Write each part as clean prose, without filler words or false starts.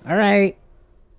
All right.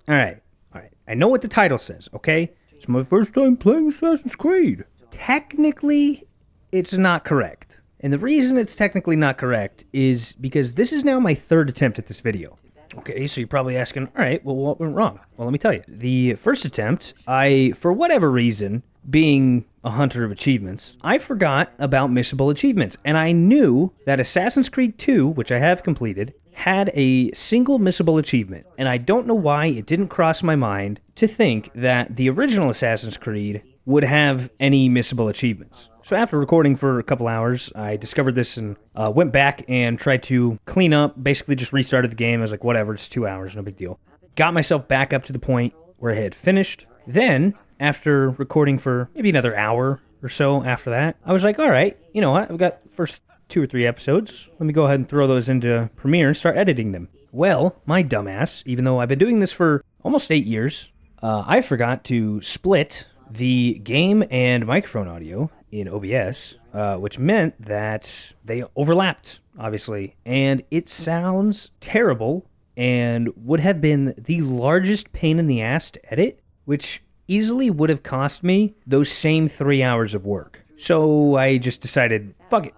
All right. All right. I know what the title says, okay? It's my first time playing Assassin's Creed. Technically, it's not correct. And the reason it's technically not correct is because this is now my third attempt at this video. Okay, so you're probably asking, all right, well, what went wrong? Well, let me tell you. The first attempt, for whatever reason, being a hunter of achievements, I forgot about missable achievements. And I knew that Assassin's Creed 2, which I have completed, had a single missable achievement. And I don't know why it didn't cross my mind to think that the original Assassin's Creed would have any missable achievements. So after recording for a couple hours, I discovered this and went back and tried to clean up, basically just restarted the game. I was like, whatever, it's 2 hours, no big deal. Got myself back up to the point where I had finished. Then, after recording for maybe another hour or so after that, I was like, all right, you know what? I've got the first 2 or 3 episodes. Let me go ahead and throw those into Premiere and start editing them. Well, my dumbass, even though I've been doing this for almost 8 years, I forgot to split the game and microphone audio in OBS, which meant that they overlapped, obviously, and it sounds terrible and would have been the largest pain in the ass to edit, which easily would have cost me those same 3 hours of work. So I just decided, fuck it.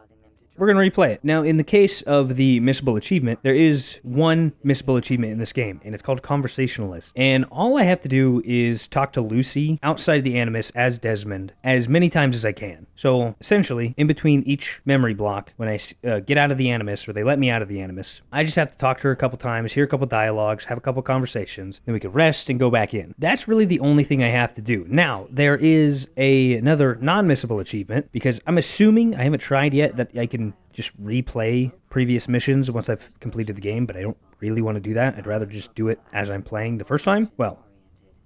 We're going to replay it. Now, in the case of the missable achievement, there is one missable achievement in this game, and it's called Conversationalist. And all I have to do is talk to Lucy outside the Animus as Desmond as many times as I can. So, essentially, in between each memory block, when I get out of the Animus, or they let me out of the Animus, I just have to talk to her a couple times, hear a couple dialogues, have a couple conversations, then we can rest and go back in. That's really the only thing I have to do. Now, there is another non-missable achievement, because I'm assuming, I haven't tried yet, that I can just replay previous missions once I've completed the game, but I don't really want to do that. I'd rather just do it as I'm playing the first time. Well,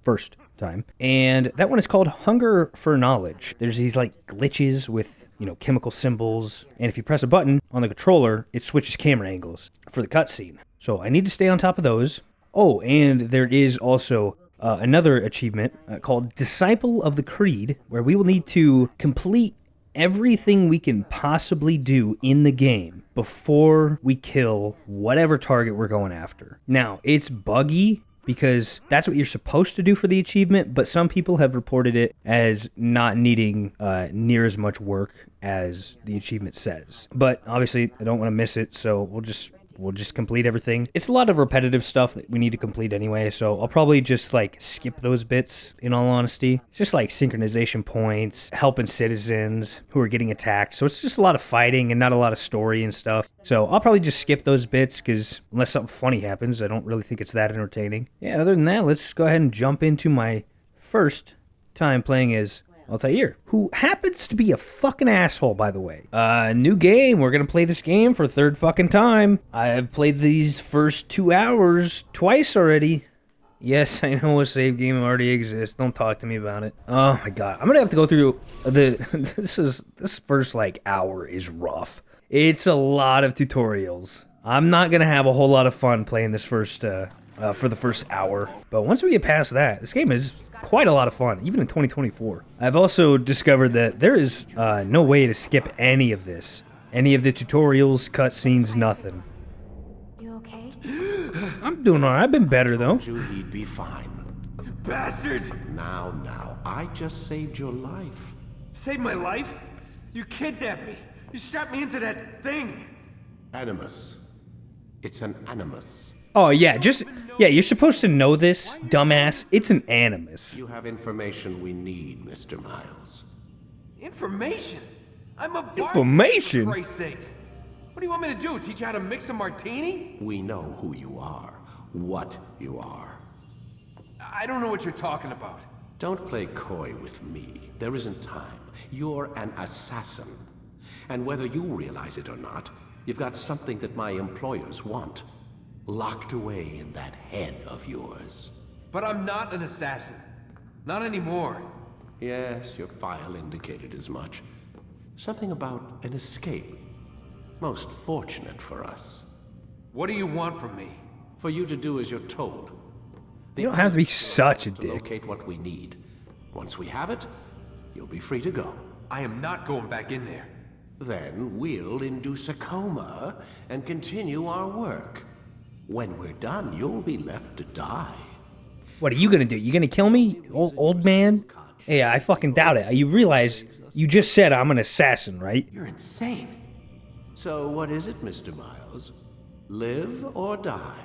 first time. And that one is called Hunger for Knowledge. There's these like glitches with, chemical symbols, and if you press a button on the controller, it switches camera angles for the cutscene. So I need to stay on top of those. Oh, and there is also another achievement called Disciple of the Creed, where we will need to complete everything we can possibly do in the game before we kill whatever target we're going after. Now, it's buggy because that's what you're supposed to do for the achievement, but some people have reported it as not needing near as much work as the achievement says. But obviously, I don't want to miss it, so we'll just complete everything. It's a lot of repetitive stuff that we need to complete anyway, so I'll probably just skip those bits, in all honesty. It's just synchronization points, helping citizens who are getting attacked, so it's just a lot of fighting and not a lot of story and stuff. So I'll probably just skip those bits, because unless something funny happens, I don't really think it's that entertaining. Yeah, other than that, let's go ahead and jump into my first time playing as Altair, who happens to be a fucking asshole, by the way. New game. We're gonna play this game for a third fucking time. I've played these first 2 hours twice already. Yes, I know a save game already exists. Don't talk to me about it. Oh my god. I'm gonna have to go through this first hour is rough. It's a lot of tutorials. I'm not gonna have a whole lot of fun playing this for the first hour. But once we get past that, this game is quite a lot of fun, even in 2024. I've also discovered that there is no way to skip any of this. Any of the tutorials, cutscenes, nothing. You okay? I'm doing alright. I've been better, though. He'd be fine. Bastards! Now, I just saved your life. Saved my life? You kidnapped me. You strapped me into that thing. Animus. It's an animus. Oh, yeah, you're supposed to know this, dumbass. It's an animus. You have information we need, Mr. Miles. Information? I'm a bartender, Information? for Christ's sakes. What do you want me to do? Teach you how to mix a martini? We know who you are, what you are. I don't know what you're talking about. Don't play coy with me. There isn't time. You're an assassin. And whether you realize it or not, you've got something that my employers want. Locked away in that head of yours. But I'm not an assassin. Not anymore. Yes, your file indicated as much. Something about an escape. Most fortunate for us. What do you want from me? For you to do as you're told. You don't have to be such a To dick. locate what we need. Once we have it, you'll be free to go. I am not going back in there. Then we'll induce a coma and continue our work. When we're done, you'll be left to die. What are you gonna do? You gonna kill me, old man? Hey, I fucking doubt it. You realize you just said I'm an assassin, right? You're insane. So what is it, Mr. Miles? Live or die?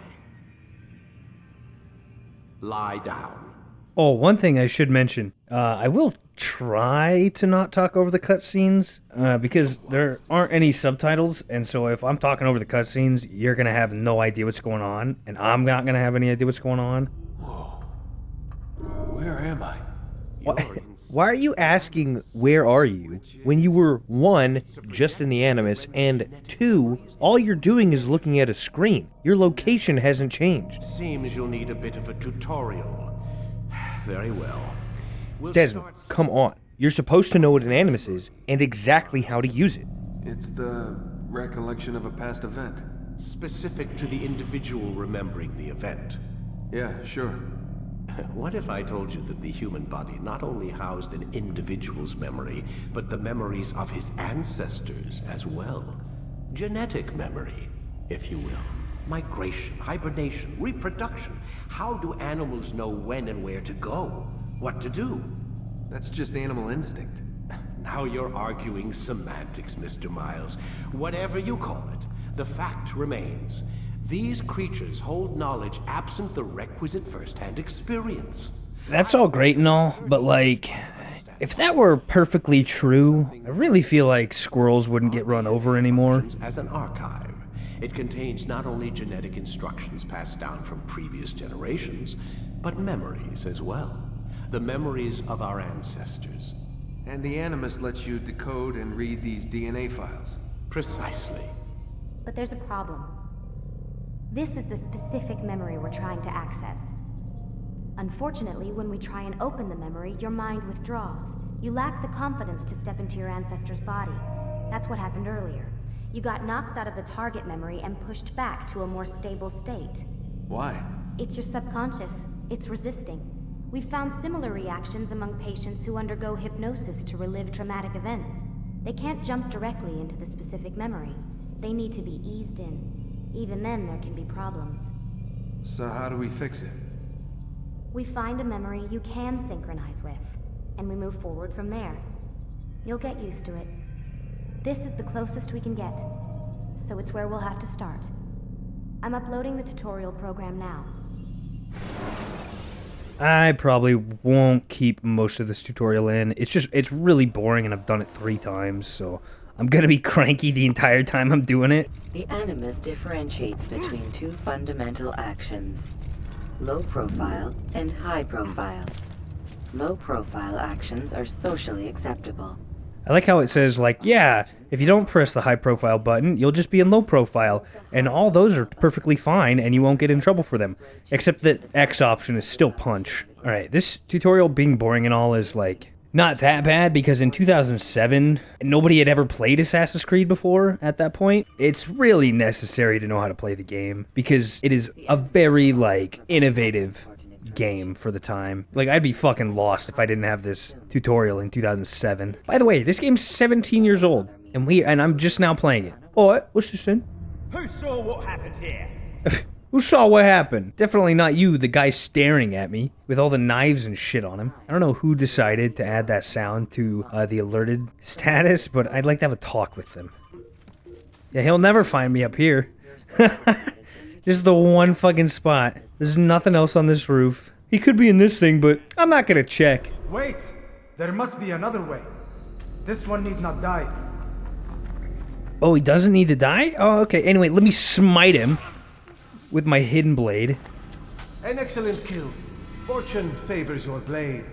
Lie down. Oh, one thing I should mention. I will try to not talk over the cutscenes because there aren't any subtitles, and so if I'm talking over the cutscenes, you're gonna have no idea what's going on, and I'm not gonna have any idea what's going on. Whoa. Where am I? Why are you asking where are you when you were 1, just in the Animus, and 2, all you're doing is looking at a screen? Your location hasn't changed. Seems you'll need a bit of a tutorial. Very well. We'll Desmond, start- come on. You're supposed to know what an Animus is and exactly how to use it. It's the recollection of a past event. Specific to the individual remembering the event. Yeah, sure. What if I told you that the human body not only housed an individual's memory, but the memories of his ancestors as well? Genetic memory, if you will. Migration, hibernation, reproduction. How do animals know when and where to go? What to do? That's just animal instinct. Now you're arguing semantics, Mr. Miles. Whatever you call it, the fact remains. These creatures hold knowledge absent the requisite first-hand experience. That's all great and all, but like, if that were perfectly true, I really feel like squirrels wouldn't get run over anymore. As an archive, it contains not only genetic instructions passed down from previous generations, but memories as well. The memories of our ancestors. And the Animus lets you decode and read these DNA files. Precisely. But there's a problem. This is the specific memory we're trying to access. Unfortunately, when we try and open the memory, your mind withdraws. You lack the confidence to step into your ancestor's body. That's what happened earlier. You got knocked out of the target memory and pushed back to a more stable state. Why? It's your subconscious. It's resisting. We've found similar reactions among patients who undergo hypnosis to relive traumatic events. They can't jump directly into the specific memory. They need to be eased in. Even then, there can be problems. So how do we fix it? We find a memory you can synchronize with, and we move forward from there. You'll get used to it. This is the closest we can get, so it's where we'll have to start. I'm uploading the tutorial program now. I probably won't keep most of this tutorial in. It's really boring and I've done it 3 times, so I'm gonna be cranky the entire time I'm doing it. The Animus differentiates between 2 fundamental actions: low profile and high profile. Low profile actions are socially acceptable. I like how it says, like, yeah, if you don't press the high profile button, you'll just be in low profile, and all those are perfectly fine, and you won't get in trouble for them. Except that X option is still punch. Alright, this tutorial being boring and all is, like, not that bad, because in 2007, nobody had ever played Assassin's Creed before at that point. It's really necessary to know how to play the game, because it is a very, like, innovative game for the time. Like, I'd be fucking lost if I didn't have this tutorial in 2007. By the way, this game's 17 years old, and I'm just now playing it. Oh, what's this in? Who saw what happened here? Who saw what happened? Definitely not you, the guy staring at me with all the knives and shit on him. I don't know who decided to add that sound to the alerted status, but I'd like to have a talk with them. Yeah, he'll never find me up here. This is the one fucking spot. There's nothing else on this roof. He could be in this thing, but I'm not gonna check. Wait! There must be another way. This one need not die. Oh, he doesn't need to die? Oh, okay. Anyway, let me smite him with my hidden blade. An excellent kill. Fortune favors your blade.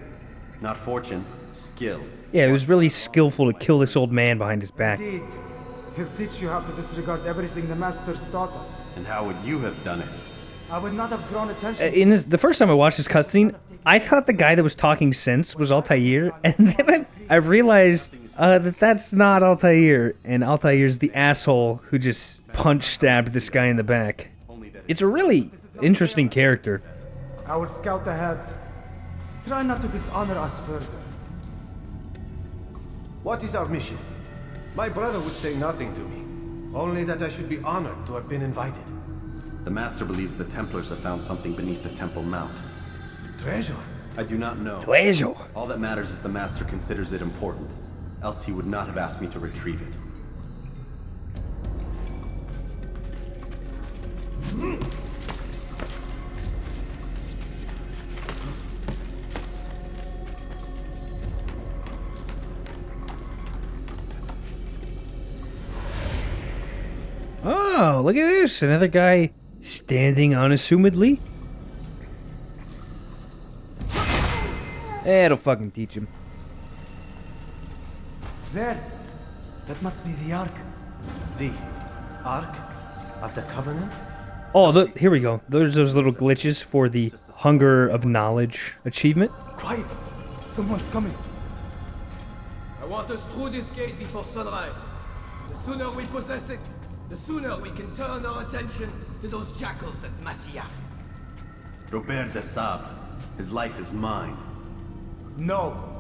Not fortune, skill. Yeah, it was really skillful to kill this old man behind his back. Indeed. He'll teach you how to disregard everything the masters taught us. And how would you have done it? I would not have drawn attention. The first time I watched this cutscene, I thought the guy that was talking sense was Altair, and then I realized that that's not Altair, and Altair's the asshole who just punch-stabbed this guy in the back. It's a really interesting character. I will scout ahead. Try not to dishonor us further. What is our mission? My brother would say nothing to me. Only that I should be honored to have been invited. The Master believes the Templars have found something beneath the Temple Mount. Treasure? I do not know. Treasure. All that matters is the Master considers it important. Else he would not have asked me to retrieve it. Oh, look at this. Another guy standing unassumedly. That'll fucking teach him. There. That must be the Ark. The Ark of the Covenant? Oh, look, here we go. There's those little glitches for the Hunger of Knowledge achievement. Quiet. Someone's coming. I want us through this gate before sunrise. The sooner we possess it, the sooner we can turn our attention to those jackals at Masyaf. Robert de Sable. His life is mine. No.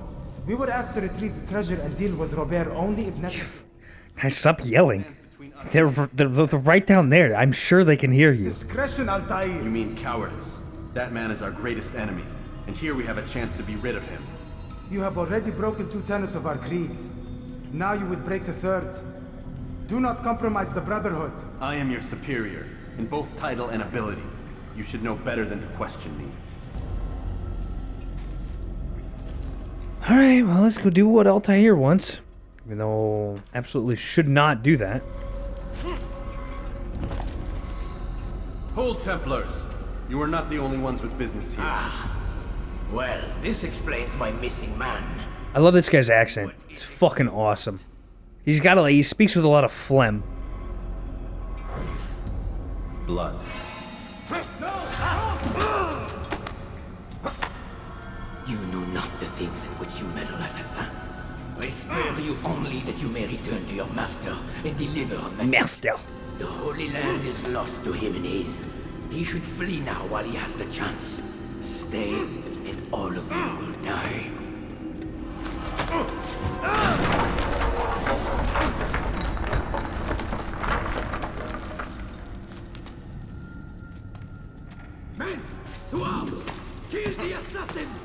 We were asked to retrieve the treasure and deal with Robert only if necessary. Guys, stop yelling. They're right down there. I'm sure they can hear you. Discretion, Altair. You mean cowardice. That man is our greatest enemy, and here we have a chance to be rid of him. You have already broken 2 tenets of our creed. Now you would break the 3rd. Do not compromise the Brotherhood. I am your superior, in both title and ability. You should know better than to question me. Alright, well, let's go do what Altair wants. Even though absolutely should not do that. Hold, Templars! You are not the only ones with business here. Well, this explains my missing man. I love this guy's accent. It's fucking awesome. He speaks with a lot of phlegm. Blood. You know not the things in which you meddle, assassin. I spare you only that you may return to your master and deliver a message. Master. The Holy Land is lost to him and his. He should flee now while he has the chance. Stay, and all of you will die. Men, to arms! Kill the assassins!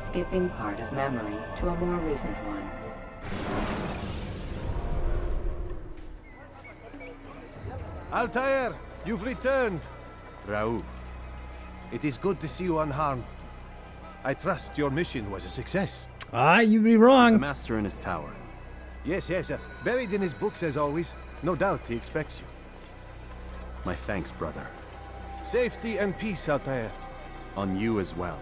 Skipping part of memory to a more recent one. Altair, you've returned. Raouf. It is good to see you unharmed. I trust your mission was a success. You'd be The wrong. Master in his tower. Yes, buried in his books as always. No doubt he expects you. My thanks, brother. Safety and peace, Altair. On you as well.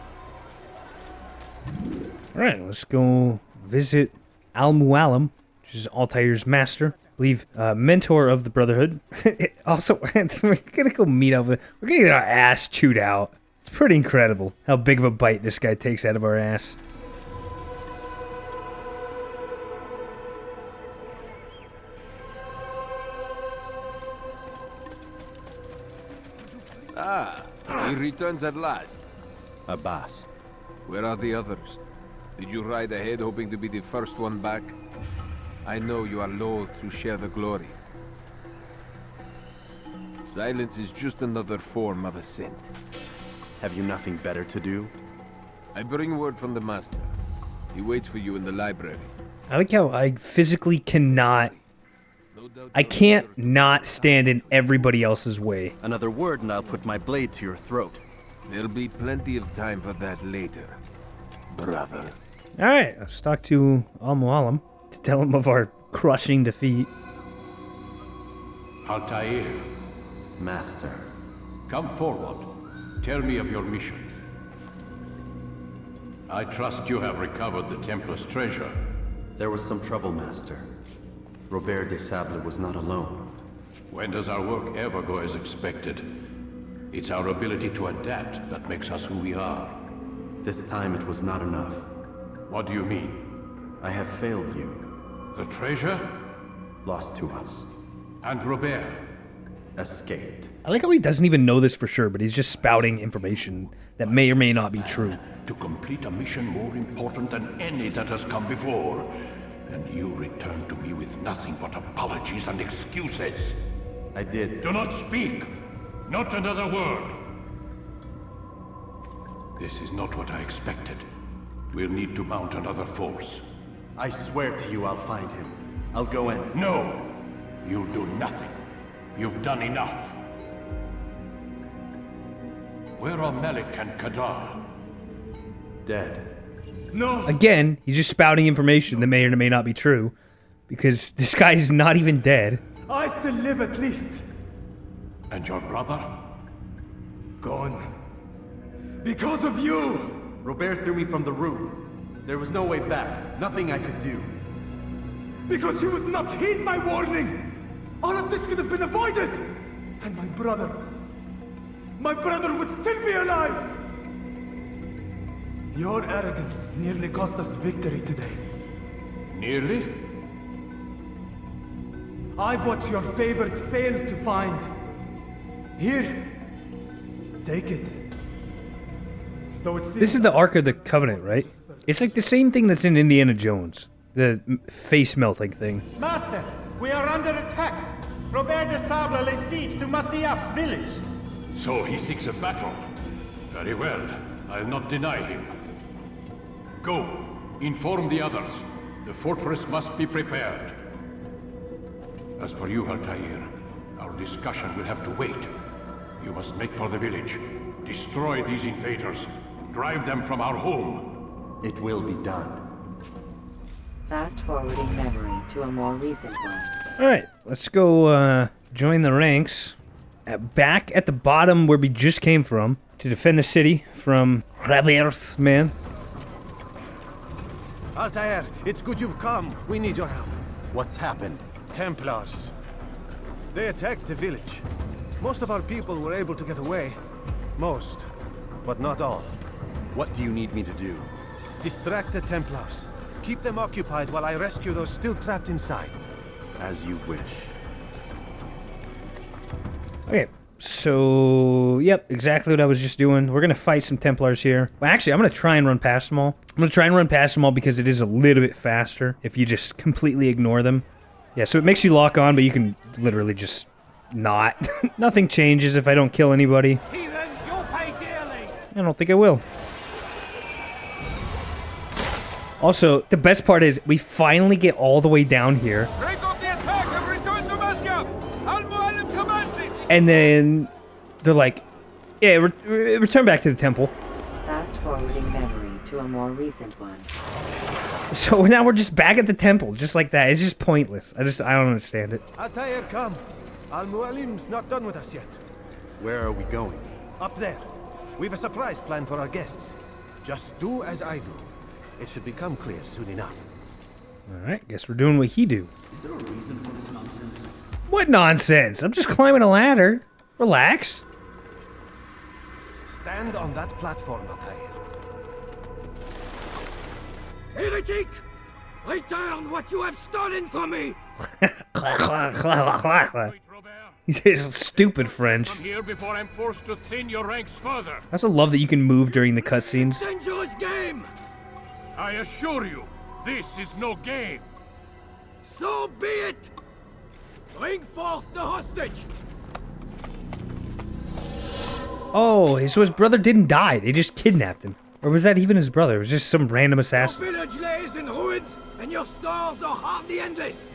Alright, let's go visit Al-Mualim, which is Altair's master. I believe mentor of the Brotherhood. Also, we're gonna go meet up with. We're gonna get our ass chewed out. It's pretty incredible how big of a bite this guy takes out of our ass. He returns at last. Abbas. Where are the others? Did you ride ahead hoping to be the first one back? I know you are loath to share the glory. Silence is just another form of assent. Have you nothing better to do? I bring word from the Master. He waits for you in the library. I like how I physically cannot. I can't not stand in everybody else's way. Another word and I'll put my blade to your throat. There'll be plenty of time for that later, brother. Alright, let's talk to Al-Mualim to tell him of our crushing defeat. Altair, Master. come forward. Tell me of your mission. I trust you have recovered the Templar's treasure. There was some trouble, Master. Robert de Sable was not alone. When does our work ever go as expected? It's our ability to adapt that makes us who we are. This time it was not enough. What do you mean? I have failed you. The treasure? Lost to us. And Robert? Escaped. I like how he doesn't even know this for sure, but he's just spouting information that may or may not be true. To complete a mission more important than any that has come before. And you return to me with nothing but apologies and excuses. I did. Do not speak! Not another word! This is not what I expected. We'll need to mount another force. I swear to you I'll find him. I'll go in. No! You'll do nothing. You've done enough. Where are Malik and Kadar? Dead. No! Again, he's just spouting information that may or may not be true, because this guy's not even dead. I still live at least. And your brother? Gone. Because of you! Robert threw me from the room. There was no way back. Nothing I could do. Because you would not heed my warning! All of this could have been avoided! And my brother would still be alive! Your arrogance nearly cost us victory today. Nearly? I've what your favorite failed to find. Here, take it. Though it seems This is the Ark of the Covenant, right? It's like the same thing that's in Indiana Jones. The face melting thing. Master, we are under attack. Robert de Sable lays siege to Masyaf's village. So he seeks a battle. Very well. I'll not deny him. Go. Inform the others. The fortress must be prepared. As for you, Altair, our discussion will have to wait. You must make for the village. Destroy these invaders. Drive them from our home. It will be done. Fast-forwarding memory to a more recent one. Alright, let's go join the ranks. Back at the bottom where we just came from to defend the city from Robert's men. Altair, it's good you've come. We need your help. What's happened? Templars. They attacked the village. Most of our people were able to get away. Most, but not all. What do you need me to do? Distract the Templars. Keep them occupied while I rescue those still trapped inside. As you wish. Okay, so, yep, exactly what I was just doing. We're going to fight some Templars here. Well, actually, I'm going to try and run past them all. I'm going to try and run past them all because it is a little bit faster if you just completely ignore them. Yeah, so it makes you lock on, but you can literally just not. Nothing changes if I don't kill anybody. Heathens, you'll pay dearly. I don't think I will. Also, the best part is we finally get all the way down here. Break off the attack and return to Masyaf. Al-Mualim commands it. And then they're like, yeah, return back to the temple. Fast-forwarding memory to a more recent one. So now we're just back at the temple, just like that. It's just pointless. I don't understand it. Altair, come. Al-Mualim's not done with us yet. Where are we going? Up there. We've a surprise plan for our guests. Just do as I do. It should become clear soon enough. Alright, guess we're doing what he do. Is there a reason for this nonsense? What nonsense? I'm just climbing a ladder. Relax. Stand on that platform, Altair. Heretic! Return what you have stolen from me! He's stupid French. Come here before I'm forced to thin your ranks further. I also love that you can move during the cutscenes. Dangerous game! I assure you, this is no game. So be it! Bring forth the hostage! Oh, so his brother didn't die. They just kidnapped him. Or was that even his brother? It was just some random assassin. Your village lays in ruins, and your stores are hardly endless.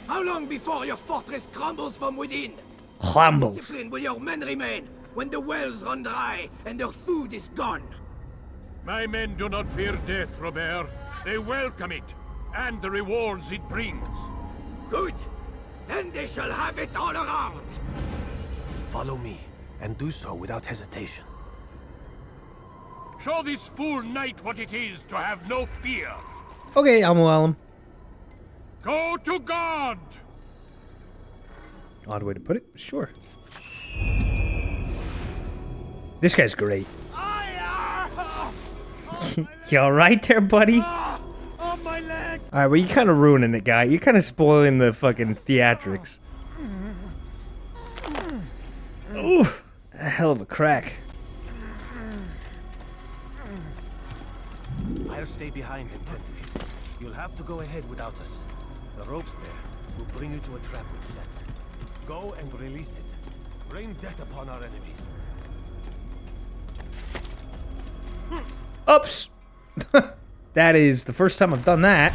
How long before your fortress crumbles from within? Crumbles. Discipline will your men remain when the wells run dry and their food is gone? My men do not fear death, Robert. They welcome it, and the rewards it brings. Good. Then they shall have it all around. Follow me, and do so without hesitation. Show this fool knight what it is to have no fear. Okay, Al-Mualim. Go to God! odd way to put it. Sure. This guy's great. You alright there, buddy? Alright, well, you're kind of ruining it, guy. You're kind of spoiling the fucking theatrics. Ooh, a hell of a crack. I'll stay behind him, Tentative. You'll have to go ahead without us. The ropes there will bring you to a trap we've set. Go and release it. Rain death upon our enemies. Oops! That is the first time I've done that.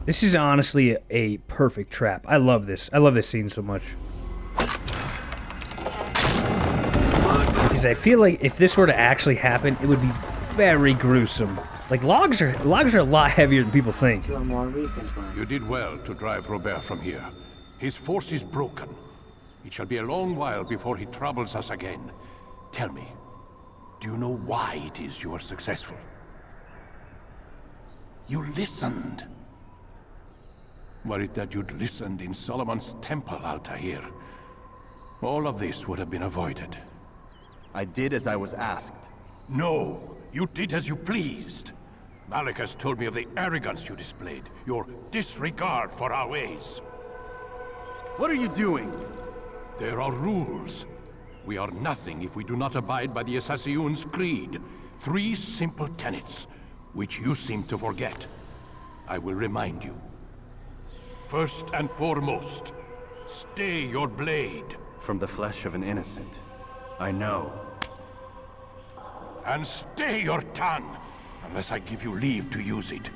This is honestly a perfect trap. I love this. I love this scene so much. Because I feel like if this were to actually happen, it would be very gruesome. Like, logs are a lot heavier than people think. To a more recent one. You did well to drive Robert from here. His force is broken. It shall be a long while before he troubles us again. Tell me, do you know why it is you are successful? You listened. Were it that you'd listened in Solomon's temple, Altair, all of this would have been avoided. I did as I was asked. No, you did as you pleased. Malik has told me of the arrogance you displayed, your disregard for our ways. What are you doing? There are rules. We are nothing if we do not abide by the Assassin's creed. 3 simple tenets, which you seem to forget. I will remind you. First and foremost, stay your blade. From the flesh of an innocent. I know. And stay your tongue, unless I give you leave to use it.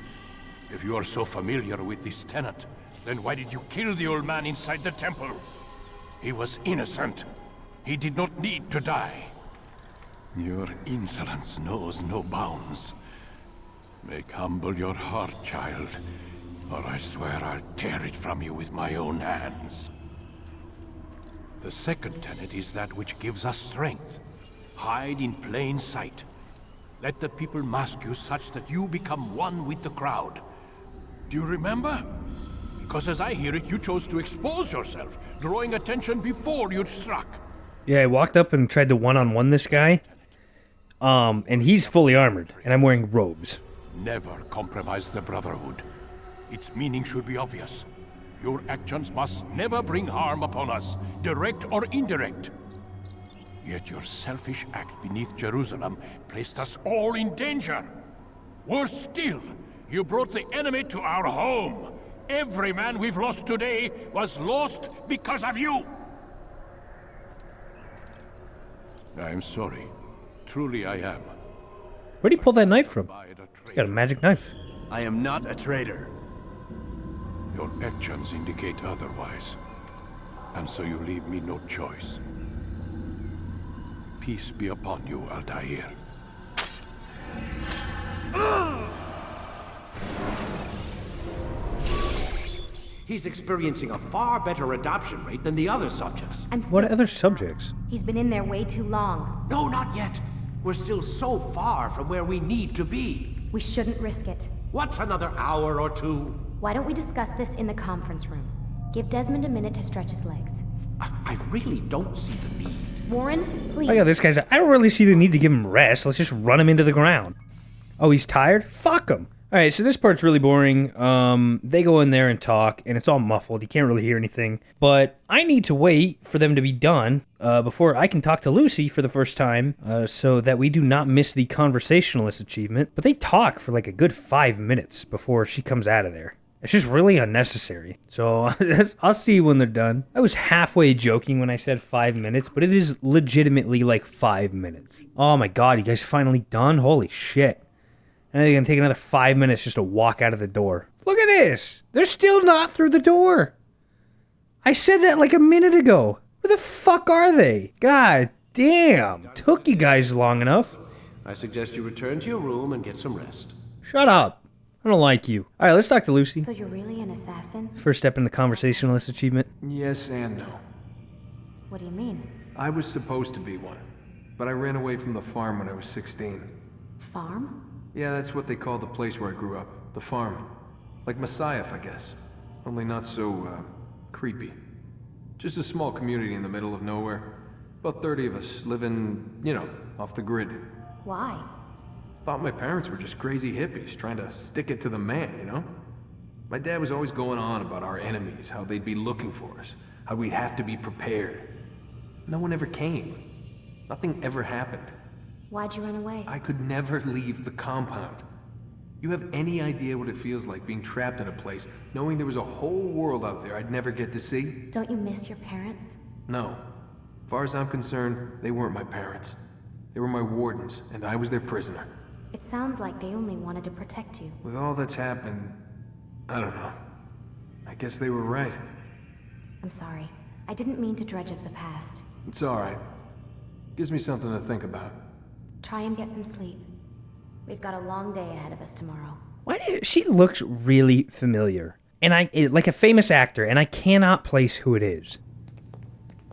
If you are so familiar with this tenet, then why did you kill the old man inside the temple? He was innocent. He did not need to die. Your insolence knows no bounds. Make humble your heart, child, or I swear I'll tear it from you with my own hands. The second tenet is that which gives us strength. Hide in plain sight. Let the people mask you such that you become one with the crowd. Do you remember? Because as I hear it, you chose to expose yourself, drawing attention before you'd struck. Yeah, I walked up and tried to one-on-one this guy. And he's fully armored, and I'm wearing robes. Never compromise the Brotherhood. Its meaning should be obvious. Your actions must never bring harm upon us, direct or indirect. Yet your selfish act beneath Jerusalem placed us all in danger. Worse still, you brought the enemy to our home. Every man we've lost today was lost because of you. I'm sorry. Truly I am. Where'd he pull that knife from? He's got a magic knife. I am not a traitor. Your actions indicate otherwise. And so you leave me no choice. Peace be upon you, Altair. He's experiencing a far better adoption rate than the other subjects. What other subjects? He's been in there way too long. No, not yet. We're still so far from where we need to be. We shouldn't risk it. What's another hour or two? Why don't we discuss this in the conference room? Give Desmond a minute to stretch his legs. I really don't see the need. Warren, please. Oh yeah, this guy's... I don't really see the need to give him rest. Let's just run him into the ground. Oh, he's tired? Fuck him. Alright, so this part's really boring. They go in there and talk, and it's all muffled. You can't really hear anything. But I need to wait for them to be done before I can talk to Lucy for the first time, so that we do not miss the conversationalist achievement. But they talk for like a good 5 minutes before she comes out of there. It's just really unnecessary. So I'll see when they're done. I was halfway joking when I said 5 minutes, but it is legitimately like 5 minutes. Oh my god, you guys finally done? Holy shit. And they're going to take another 5 minutes just to walk out of the door. Look at this. They're still not through the door. I said that like a minute ago. Where the fuck are they? God damn. Took you guys long enough. I suggest you return to your room and get some rest. Shut up. I don't like you. All right, let's talk to Lucy. So you're really an assassin? First step in the conversationalist achievement. Yes and no. What do you mean? I was supposed to be one, but I ran away from the farm when I was 16. Farm? Yeah, that's what they called the place where I grew up. The farm. Like Messiah, I guess. Only not so, creepy. Just a small community in the middle of nowhere. About 30 of us, living, you know, off the grid. Why? Thought my parents were just crazy hippies, trying to stick it to the man, you know? My dad was always going on about our enemies, how they'd be looking for us, how we'd have to be prepared. No one ever came. Nothing ever happened. Why'd you run away? I could never leave the compound. You have any idea what it feels like being trapped in a place, knowing there was a whole world out there I'd never get to see? Don't you miss your parents? No. As far as I'm concerned, they weren't my parents. They were my wardens, and I was their prisoner. It sounds like they only wanted to protect you. With all that's happened, I don't know. I guess they were right. I'm sorry. I didn't mean to dredge up the past. It's alright. Gives me something to think about. Try and get some sleep. We've got a long day ahead of us tomorrow. She looks really familiar. And like a famous actor, and I cannot place who it is.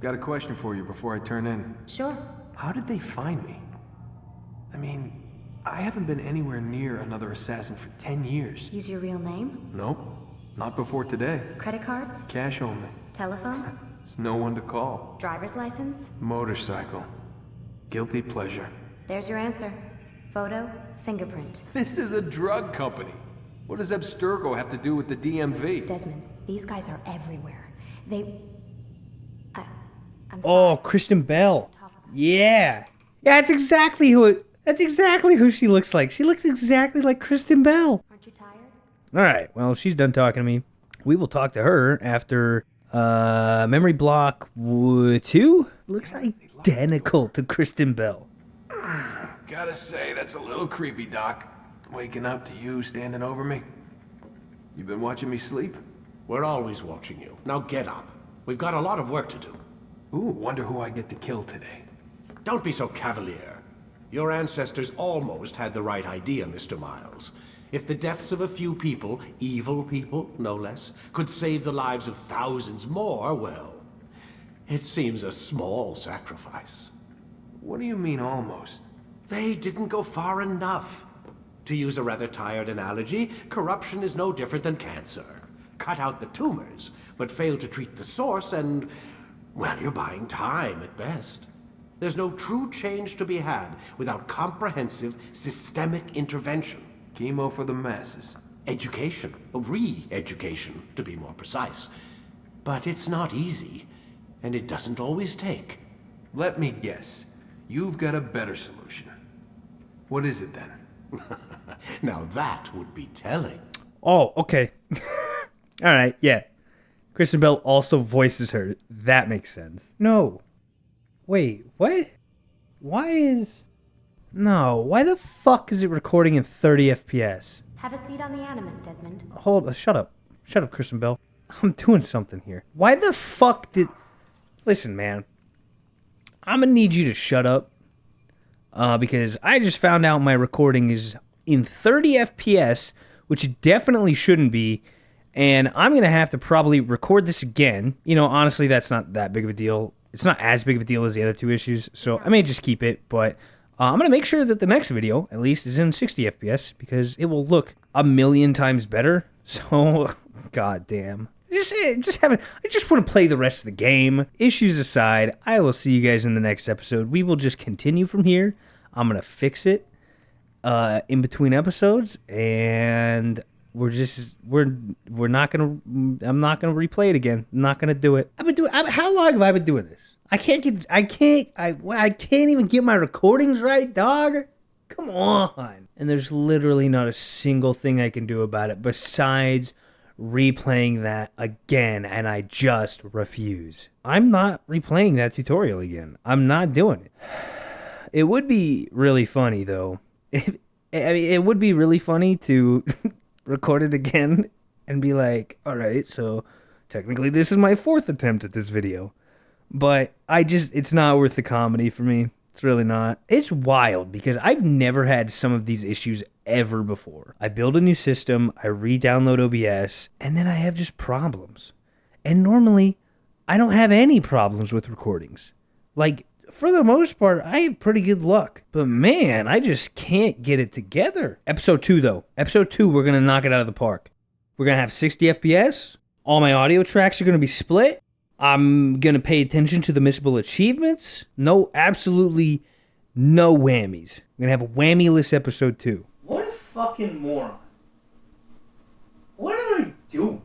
Got a question for you before I turn in. Sure. How did they find me? I mean, I haven't been anywhere near another assassin for 10 years. Use your real name? Nope. Not before today. Credit cards? Cash only. Telephone? There's no one to call. Driver's license? Motorcycle. Guilty pleasure. There's your answer. Photo, fingerprint. This is a drug company. What does Abstergo have to do with the DMV? Desmond, these guys are everywhere. I'm sorry. Kristen Bell. Yeah. Yeah, that's exactly who she looks like. She looks exactly like Kristen Bell. Aren't you tired? All right. Well, she's done talking to me. We will talk to her after Memory Block 2. Looks identical to Kristen Bell. Gotta say, that's a little creepy, Doc. Waking up to you standing over me. You been watching me sleep? We're always watching you. Now get up. We've got a lot of work to do. Ooh, wonder who I get to kill today. Don't be so cavalier. Your ancestors almost had the right idea, Mr. Miles. If the deaths of a few people, evil people, no less, could save the lives of thousands more, well, it seems a small sacrifice. What do you mean, almost? They didn't go far enough. To use a rather tired analogy, corruption is no different than cancer. Cut out the tumors, but fail to treat the source and, well, you're buying time at best. There's no true change to be had without comprehensive, systemic intervention. Chemo for the masses. Education. Re-education, to be more precise. But it's not easy, and it doesn't always take. Let me guess. You've got a better solution. What is it then? Now that would be telling. Oh, okay. All right, yeah. Kristen Bell also voices her. That makes sense. No. Wait, what? Why the fuck is it recording in 30 FPS? Have a seat on the Animus, Desmond. Shut up. Shut up, Kristen Bell. I'm doing something here. Why the fuck did... Listen, man. I'm gonna need you to shut up. Because I just found out my recording is in 30 FPS, which it definitely shouldn't be. And I'm going to have to probably record this again. You know, honestly, that's not that big of a deal. It's not as big of a deal as the other two issues, so I may just keep it. But I'm going to make sure that the next video, at least, is in 60 FPS, because it will look a million times better. So, goddamn. I just want to play the rest of the game. Issues aside, I will see you guys in the next episode. We will just continue from here. I'm going to fix it in between episodes, and I'm not going to replay it again. I'm not going to do it. How long have I been doing this? I can't even get my recordings right, dog. Come on. And there's literally not a single thing I can do about it besides replaying that again, and I just refuse. I'm not replaying that tutorial again. I'm not doing it. It would be really funny, though. It would be really funny to record it again and be like, all right, so technically this is my 4th attempt at this video. But it's not worth the comedy for me. It's really not. It's wild because I've never had some of these issues ever before. I build a new system, I re-download OBS, and then I have just problems. And normally, I don't have any problems with recordings. Like, for the most part, I have pretty good luck. But man, I just can't get it together. Episode 2, though. Episode 2, we're going to knock it out of the park. We're going to have 60 FPS. All my audio tracks are going to be split. I'm going to pay attention to the missable achievements. No, absolutely no whammies. We're going to have a whammyless episode 2. What a fucking moron. What did I do?